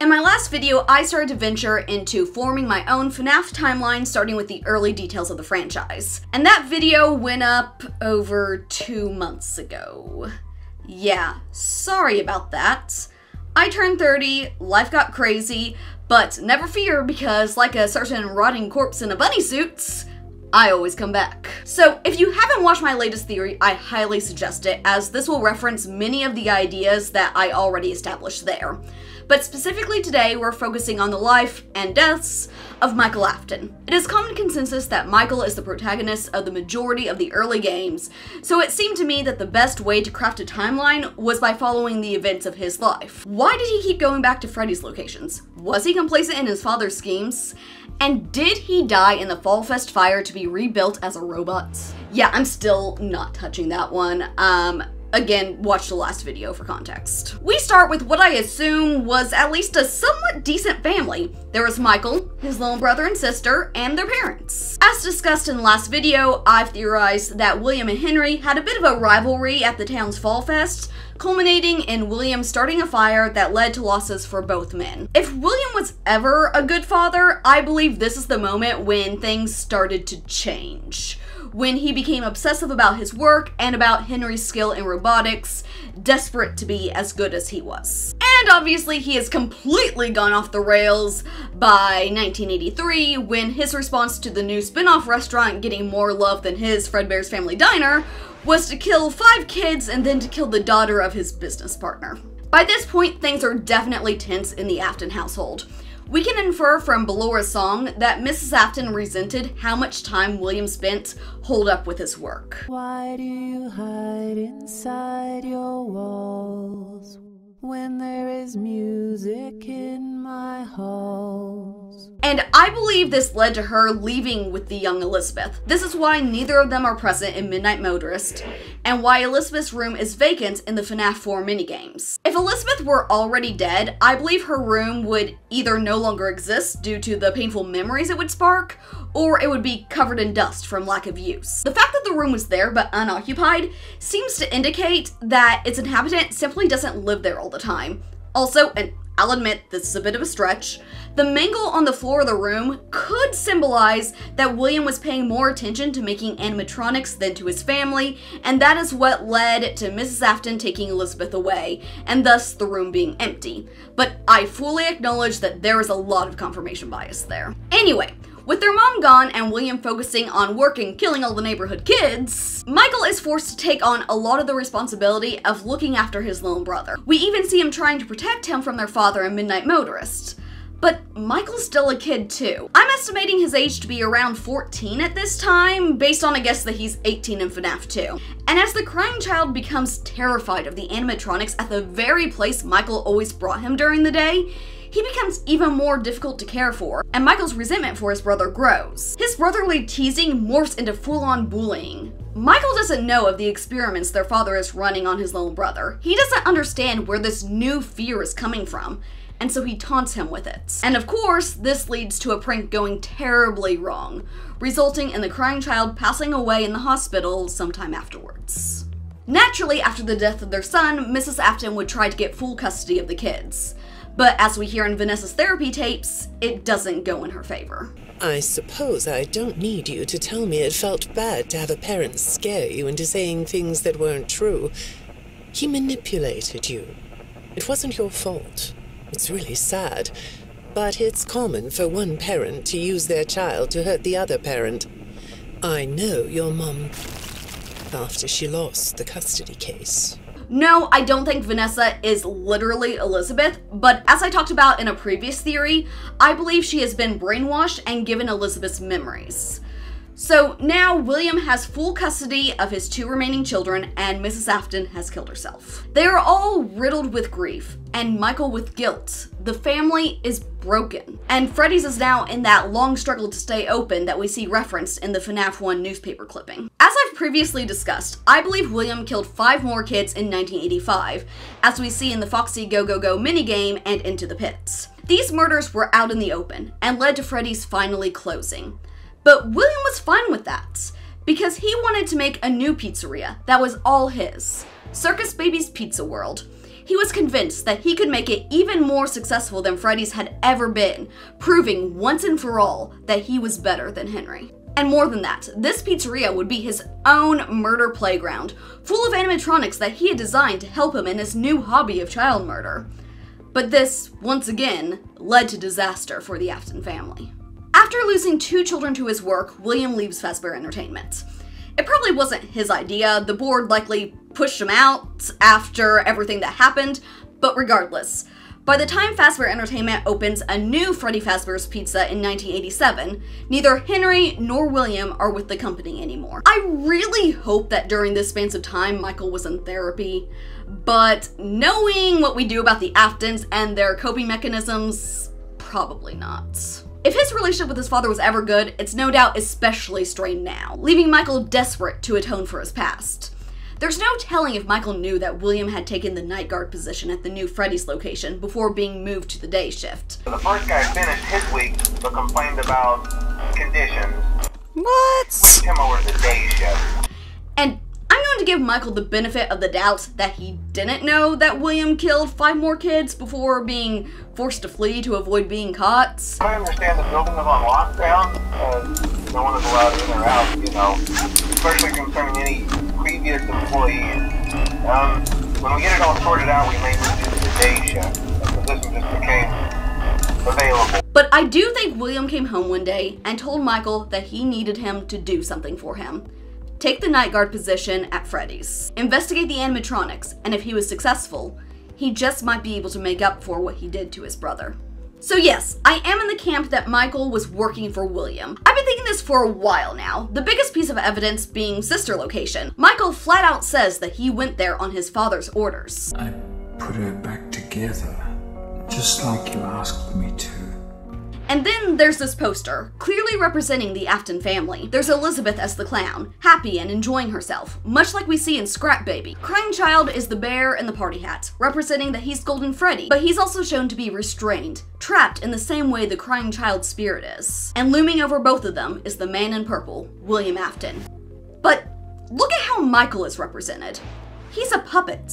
In my last video, I started to venture into forming my own FNAF timeline, starting with the early details of the franchise. And that video went up over 2 months ago. Yeah, sorry about that. I turned 30, life got crazy, but never fear because like a certain rotting corpse in a bunny suit, I always come back. So if you haven't watched my latest theory, I highly suggest it, as this will reference many of the ideas that I already established there. But specifically today, we're focusing on the life and deaths of Michael Afton. It is common consensus that Michael is the protagonist of the majority of the early games, so it seemed to me that the best way to craft a timeline was by following the events of his life. Why did he keep going back to Freddy's locations? Was he complacent in his father's schemes? And did he die in the Fall Fest fire to be rebuilt as a robot? Yeah, I'm still not touching that one. Again, watch the last video for context. We start with what I assume was at least a somewhat decent family. There was Michael, his little brother and sister, and their parents. As discussed in the last video, I've theorized that William and Henry had a bit of a rivalry at the town's Fall Fest, culminating in William starting a fire that led to losses for both men. If William was ever a good father, I believe this is the moment when things started to change. When he became obsessive about his work and about Henry's skill in robotics, desperate to be as good as he was. And obviously he has completely gone off the rails by 1983, when his response to the new spin-off restaurant getting more love than his Fredbear's Family Diner was to kill 5 kids and then to kill the daughter of his business partner. By this point, things are definitely tense in the Afton household. We can infer from Belora's song that Mrs. Afton resented how much time William spent holed up with his work. Why do you hide inside your walls when there is music in my halls? And I believe this led to her leaving with the young Elizabeth. This is why neither of them are present in Midnight Motorist, and why Elizabeth's room is vacant in the FNAF 4 minigames. If Elizabeth were already dead, I believe her room would either no longer exist due to the painful memories it would spark, or it would be covered in dust from lack of use. The fact that the room was there but unoccupied seems to indicate that its inhabitant simply doesn't live there all the time. Also, and I'll admit this is a bit of a stretch, the mangle on the floor of the room could symbolize that William was paying more attention to making animatronics than to his family, and that is what led to Mrs. Afton taking Elizabeth away, and thus the room being empty. But I fully acknowledge that there is a lot of confirmation bias there. Anyway, with their mom gone and William focusing on work and killing all the neighborhood kids, Michael is forced to take on a lot of the responsibility of looking after his little brother. We even see him trying to protect him from their father in Midnight Motorist. But Michael's still a kid too. I'm estimating his age to be around 14 at this time, based on a guess that he's 18 in FNAF 2. And as the crying child becomes terrified of the animatronics at the very place Michael always brought him during the day, he becomes even more difficult to care for, and Michael's resentment for his brother grows. His brotherly teasing morphs into full-on bullying. Michael doesn't know of the experiments their father is running on his little brother. He doesn't understand where this new fear is coming from, and so he taunts him with it. And of course, this leads to a prank going terribly wrong, resulting in the crying child passing away in the hospital sometime afterwards. Naturally, after the death of their son, Mrs. Afton would try to get full custody of the kids. But as we hear in Vanessa's therapy tapes, it doesn't go in her favor. I suppose I don't need you to tell me it felt bad to have a parent scare you into saying things that weren't true. He manipulated you. It wasn't your fault. It's really sad, but it's common for one parent to use their child to hurt the other parent. I know your mom after she lost the custody case. No, I don't think Vanessa is literally Elizabeth, but as I talked about in a previous theory, I believe she has been brainwashed and given Elizabeth's memories. So now William has full custody of his 2 remaining children, and Mrs. Afton has killed herself. They are all riddled with grief, and Michael with guilt. The family is broken. And Freddy's is now in that long struggle to stay open that we see referenced in the FNAF 1 newspaper clipping. As I've previously discussed, I believe William killed 5 more kids in 1985, as we see in the Foxy Go Go Go minigame and Into the Pits. These murders were out in the open, and led to Freddy's finally closing. But William was fine with that, because he wanted to make a new pizzeria that was all his. Circus Baby's Pizza World. He was convinced that he could make it even more successful than Freddy's had ever been, proving once and for all that he was better than Henry. And more than that, this pizzeria would be his own murder playground, full of animatronics that he had designed to help him in his new hobby of child murder. But this, once again, led to disaster for the Afton family. After losing 2 children to his work, William leaves Fazbear Entertainment. It probably wasn't his idea, the board likely pushed him out after everything that happened, but regardless, by the time Fazbear Entertainment opens a new Freddy Fazbear's Pizza in 1987, neither Henry nor William are with the company anymore. I really hope that during this span of time Michael was in therapy, but knowing what we do about the Aftons and their coping mechanisms, probably not. If his relationship with his father was ever good, it's no doubt especially strained now, leaving Michael desperate to atone for his past. There's no telling if Michael knew that William had taken the night guard position at the new Freddy's location before being moved to the day shift. The first guy finished his week, but complained about conditions. What? Switched him over to the day shift. And I'm going to give Michael the benefit of the doubt that he didn't know that William killed 5 more kids before being forced to flee to avoid being caught. I understand the building was on lockdown, no one is allowed in or out, you know, especially concerning any previous employees. When we get it all sorted out, we may move into the day shift. The position just became available. But I do think William came home one day and told Michael that he needed him to do something for him. Take the night guard position at Freddy's, investigate the animatronics, and if he was successful, he just might be able to make up for what he did to his brother. So yes, I am in the camp that Michael was working for William. I've been thinking this for a while now, the biggest piece of evidence being sister location. Michael flat out says that he went there on his father's orders. I put her back together, just like you asked me to. And then there's this poster, clearly representing the Afton family. There's Elizabeth as the clown, happy and enjoying herself, much like we see in Scrap Baby. Crying Child is the bear in the party hat, representing that he's Golden Freddy, but he's also shown to be restrained, trapped in the same way the Crying Child's spirit is. And looming over both of them is the man in purple, William Afton. But look at how Michael is represented. He's a puppet.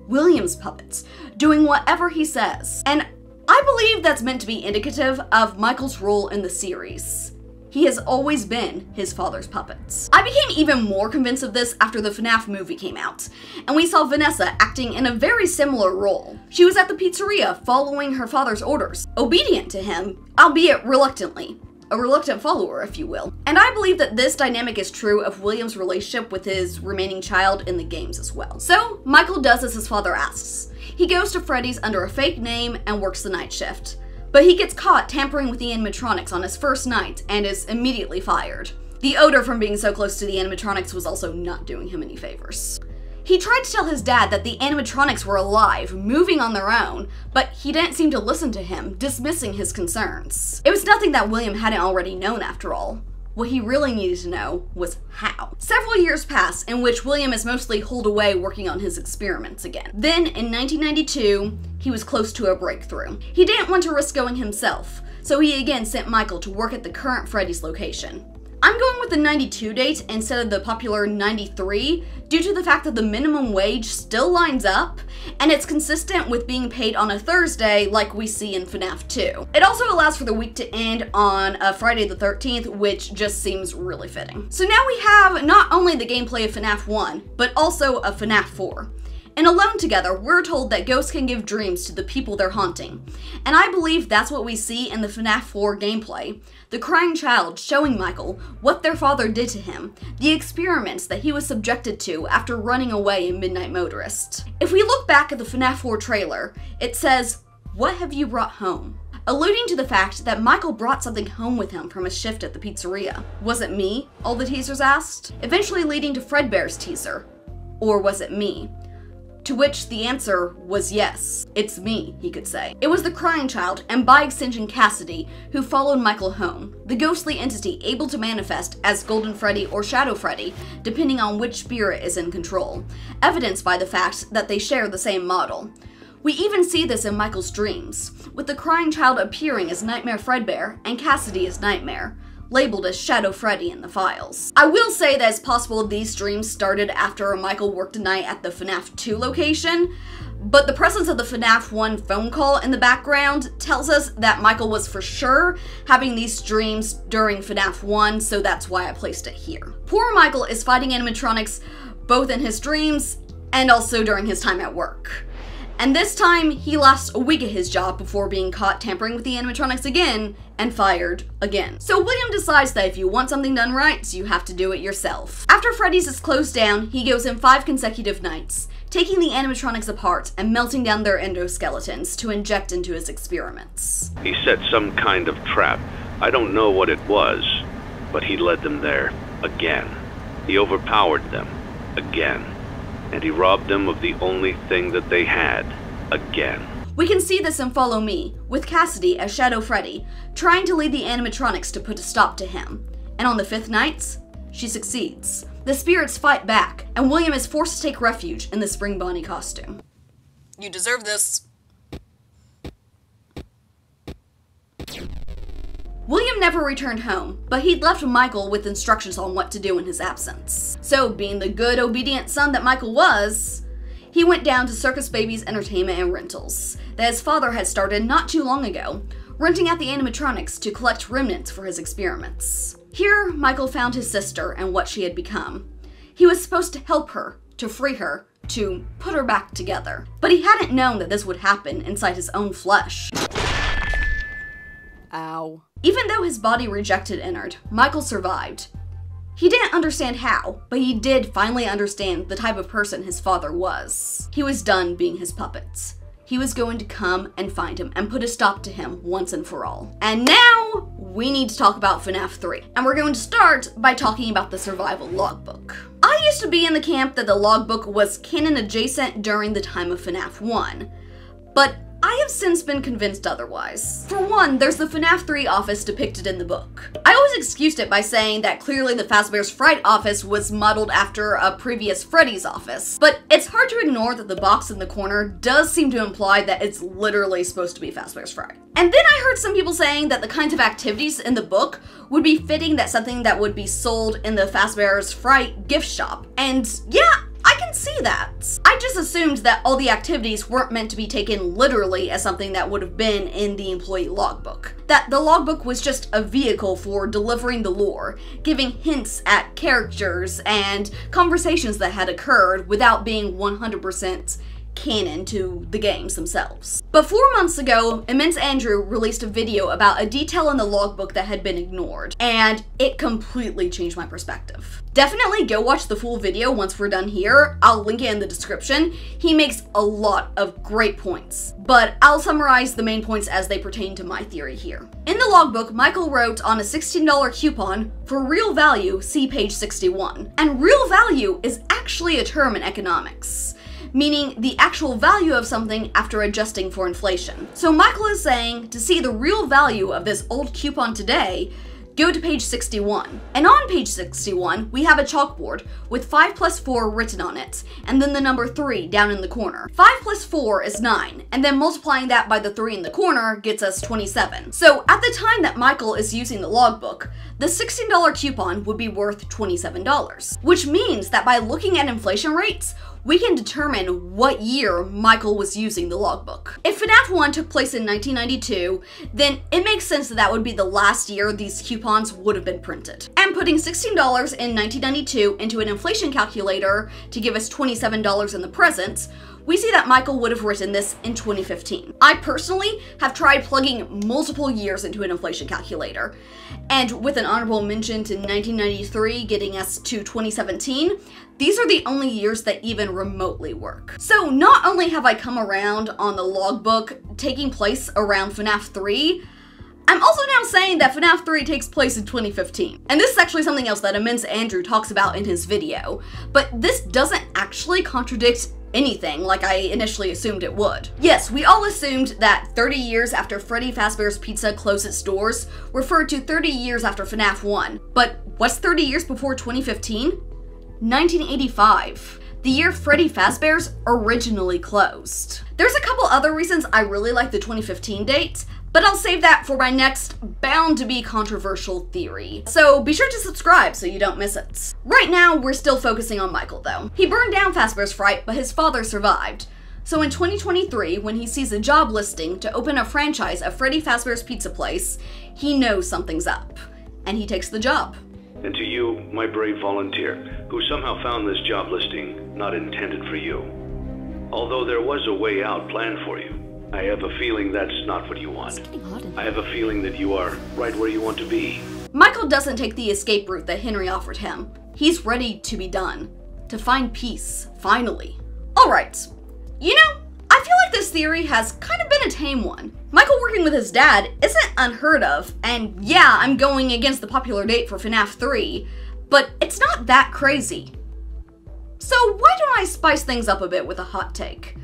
William's puppet, doing whatever he says. And I believe that's meant to be indicative of Michael's role in the series. He has always been his father's puppet. I became even more convinced of this after the FNAF movie came out, and we saw Vanessa acting in a very similar role. She was at the pizzeria following her father's orders, obedient to him, albeit reluctantly. A reluctant follower, if you will. And I believe that this dynamic is true of William's relationship with his remaining child in the games as well. So, Michael does as his father asks. He goes to Freddy's under a fake name and works the night shift. But he gets caught tampering with the animatronics on his first night and is immediately fired. The odor from being so close to the animatronics was also not doing him any favors. He tried to tell his dad that the animatronics were alive, moving on their own, but he didn't seem to listen to him, dismissing his concerns. It was nothing that William hadn't already known after all. What he really needed to know was how. Several years pass in which William is mostly holed away working on his experiments again. Then, in 1992, he was close to a breakthrough. He didn't want to risk going himself, so he again sent Michael to work at the current Freddy's location. I'm going with the 92 date instead of the popular 93 due to the fact that the minimum wage still lines up and it's consistent with being paid on a Thursday like we see in FNAF 2. It also allows for the week to end on a Friday the 13th, which just seems really fitting. So now we have not only the gameplay of FNAF 1, but also of FNAF 4. In Alone Together, we're told that ghosts can give dreams to the people they're haunting. And I believe that's what we see in the FNAF 4 gameplay. The crying child showing Michael what their father did to him, the experiments that he was subjected to after running away in Midnight Motorist. If we look back at the FNAF 4 trailer, it says, "What have you brought home?" alluding to the fact that Michael brought something home with him from his shift at the pizzeria. Was it me? All the teasers asked, eventually leading to Fredbear's teaser. Or was it me? To which the answer was yes. It's me, he could say. It was the crying child, and by extension Cassidy, who followed Michael home, the ghostly entity able to manifest as Golden Freddy or Shadow Freddy, depending on which spirit is in control, evidenced by the fact that they share the same model. We even see this in Michael's dreams, with the crying child appearing as Nightmare Fredbear and Cassidy as Nightmare, labeled as Shadow Freddy in the files. I will say that it's possible these dreams started after Michael worked a night at the FNAF 2 location, but the presence of the FNAF 1 phone call in the background tells us that Michael was for sure having these dreams during FNAF 1, so that's why I placed it here. Poor Michael is fighting animatronics both in his dreams and also during his time at work. And this time, he lasts a week at his job before being caught tampering with the animatronics again and fired again. So William decides that if you want something done right, you have to do it yourself. After Freddy's is closed down, he goes in 5 consecutive nights, taking the animatronics apart and melting down their endoskeletons to inject into his experiments. He set some kind of trap. I don't know what it was, but he led them there again. He overpowered them again. And he robbed them of the only thing that they had, again. We can see this in Follow Me, with Cassidy as Shadow Freddy, trying to lead the animatronics to put a stop to him. And on the 5th night, she succeeds. The spirits fight back, and William is forced to take refuge in the Spring Bonnie costume. You deserve this. William never returned home, but he'd left Michael with instructions on what to do in his absence. So, being the good, obedient son that Michael was, he went down to Circus Baby's Entertainment and Rentals, that his father had started not too long ago, renting out the animatronics to collect remnants for his experiments. Here, Michael found his sister and what she had become. He was supposed to help her, to free her, to put her back together. But he hadn't known that this would happen inside his own flesh. Ow. Even though his body rejected Ennard, Michael survived. He didn't understand how, but he did finally understand the type of person his father was. He was done being his puppets. He was going to come and find him and put a stop to him once and for all. And now, we need to talk about FNAF 3. And we're going to start by talking about the survival logbook. I used to be in the camp that the logbook was canon adjacent during the time of FNAF 1, but I have since been convinced otherwise. For one, there's the FNAF 3 office depicted in the book. I always excused it by saying that clearly the Fazbear's Fright office was modeled after a previous Freddy's office, but it's hard to ignore that the box in the corner does seem to imply that it's literally supposed to be Fazbear's Fright. And then I heard some people saying that the kinds of activities in the book would be fitting that something that would be sold in the Fazbear's Fright gift shop. And yeah, I can see that. I just assumed that all the activities weren't meant to be taken literally as something that would have been in the employee logbook. That the logbook was just a vehicle for delivering the lore, giving hints at characters and conversations that had occurred without being 100% canon to the games themselves. But 4 months ago, Immense Andrew released a video about a detail in the logbook that had been ignored, and it completely changed my perspective. Definitely go watch the full video once we're done here. I'll link it in the description. He makes a lot of great points, but I'll summarize the main points as they pertain to my theory here. In the logbook, Michael wrote on a $16 coupon, "For real value, see page 61. And real value is actually a term in economics, meaning the actual value of something after adjusting for inflation. So Michael is saying, to see the real value of this old coupon today, go to page 61. And on page 61, we have a chalkboard with 5 plus 4 written on it, and then the number 3 down in the corner. 5 plus 4 is 9, and then multiplying that by the 3 in the corner gets us 27. So at the time that Michael is using the logbook, the $16 coupon would be worth $27, which means that by looking at inflation rates, we can determine what year Michael was using the logbook. If FNAF 1 took place in 1992, then it makes sense that that would be the last year these coupons would have been printed. And putting $16 in 1992 into an inflation calculator to give us $27 in the present, we see that Michael would have written this in 2015. I personally have tried plugging multiple years into an inflation calculator, and with an honorable mention to 1993 getting us to 2017, these are the only years that even remotely work. So not only have I come around on the logbook taking place around FNAF 3, I'm also now saying that FNAF 3 takes place in 2015. And this is actually something else that Immense Andrew talks about in his video, but this doesn't actually contradict anything like I initially assumed it would. Yes, we all assumed that 30 years after Freddy Fazbear's Pizza closed its doors referred to 30 years after FNAF 1, but what's 30 years before 2015? 1985, the year Freddy Fazbear's originally closed. There's a couple other reasons I really like the 2015 date, but I'll save that for my next bound to be controversial theory. So be sure to subscribe so you don't miss it. Right now, we're still focusing on Michael though. He burned down Fazbear's Fright, but his father survived. So in 2023, when he sees a job listing to open a franchise of Freddy Fazbear's Pizza Place, he knows something's up, and he takes the job. And to you, my brave volunteer, who somehow found this job listing not intended for you. Although there was a way out planned for you, I have a feeling that's not what you want. I have a feeling that you are right where you want to be. Michael doesn't take the escape route that Henry offered him. He's ready to be done. To find peace, finally. Alright, you know, I feel like this theory has kind of been a tame one. Michael working with his dad isn't unheard of, and yeah, I'm going against the popular date for FNAF 3, but it's not that crazy. So why don't I spice things up a bit with a hot take?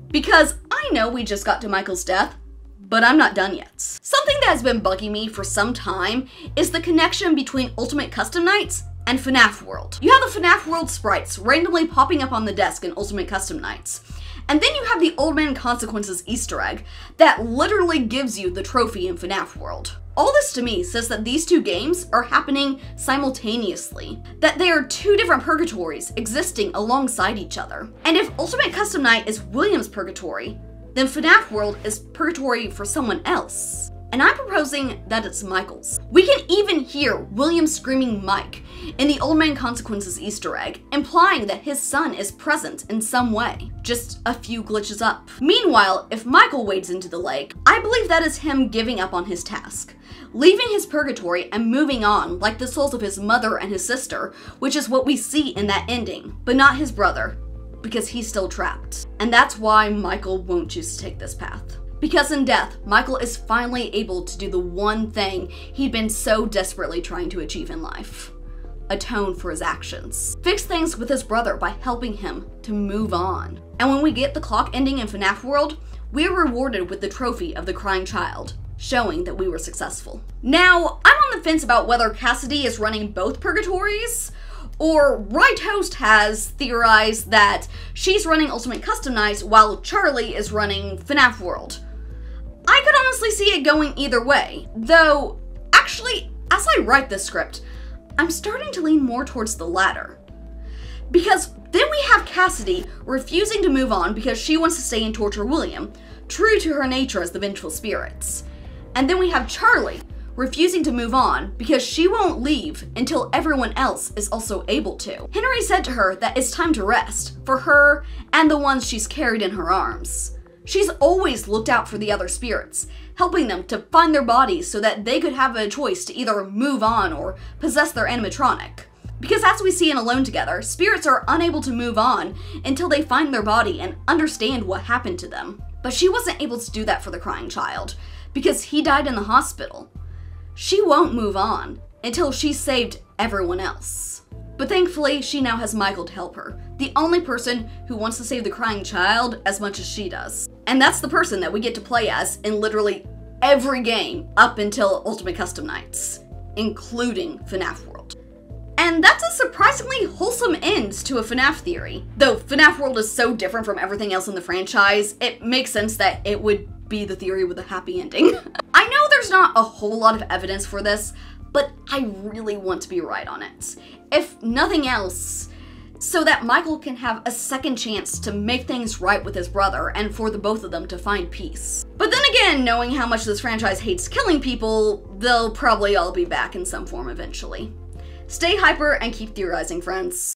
Because I know we just got to Michael's death, but I'm not done yet. Something that has been bugging me for some time is the connection between Ultimate Custom Nights and FNAF World. You have the FNAF World sprites randomly popping up on the desk in Ultimate Custom Nights. And then you have the Old Man Consequences Easter egg that literally gives you the trophy in FNAF World. All this to me says that these two games are happening simultaneously, that they are two different purgatories existing alongside each other. And if Ultimate Custom Night is William's purgatory, then FNAF World is purgatory for someone else. And I'm proposing that it's Michael's. We can even hear William screaming Mike in the Old Man Consequences Easter egg, implying that his son is present in some way, just a few glitches up. Meanwhile, if Michael wades into the lake, I believe that is him giving up on his task, leaving his purgatory and moving on like the souls of his mother and his sister, which is what we see in that ending, but not his brother, because he's still trapped. And that's why Michael won't choose to take this path. Because in death, Michael is finally able to do the one thing he'd been so desperately trying to achieve in life. Atone for his actions. Fix things with his brother by helping him to move on. And when we get the clock ending in FNAF World, we are rewarded with the trophy of the crying child, showing that we were successful. Now, I'm on the fence about whether Cassidy is running both purgatories, or Right Host has theorized that she's running Ultimate Custom Nights while Charlie is running FNAF World. I could honestly see it going either way, though actually, as I write this script, I'm starting to lean more towards the latter. Because then we have Cassidy refusing to move on because she wants to stay and torture William, true to her nature as the vengeful spirits. And then we have Charlie refusing to move on because she won't leave until everyone else is also able to. Henry said to her that it's time to rest for her and the ones she's carried in her arms. She's always looked out for the other spirits, helping them to find their bodies so that they could have a choice to either move on or possess their animatronic. Because as we see in Alone Together, spirits are unable to move on until they find their body and understand what happened to them. But she wasn't able to do that for the crying child, because he died in the hospital. She won't move on until she's saved everyone else. But thankfully, she now has Michael to help her, the only person who wants to save the crying child as much as she does. And that's the person that we get to play as in literally every game up until Ultimate Custom Nights, including FNAF World. And that's a surprisingly wholesome end to a FNAF theory. Though FNAF World is so different from everything else in the franchise, it makes sense that it would be the theory with a happy ending. I know there's not a whole lot of evidence for this, but I really want to be right on it. If nothing else, so that Michael can have a second chance to make things right with his brother and for the both of them to find peace. But then again, knowing how much this franchise hates killing people, they'll probably all be back in some form eventually. Stay hyper and keep theorizing, friends.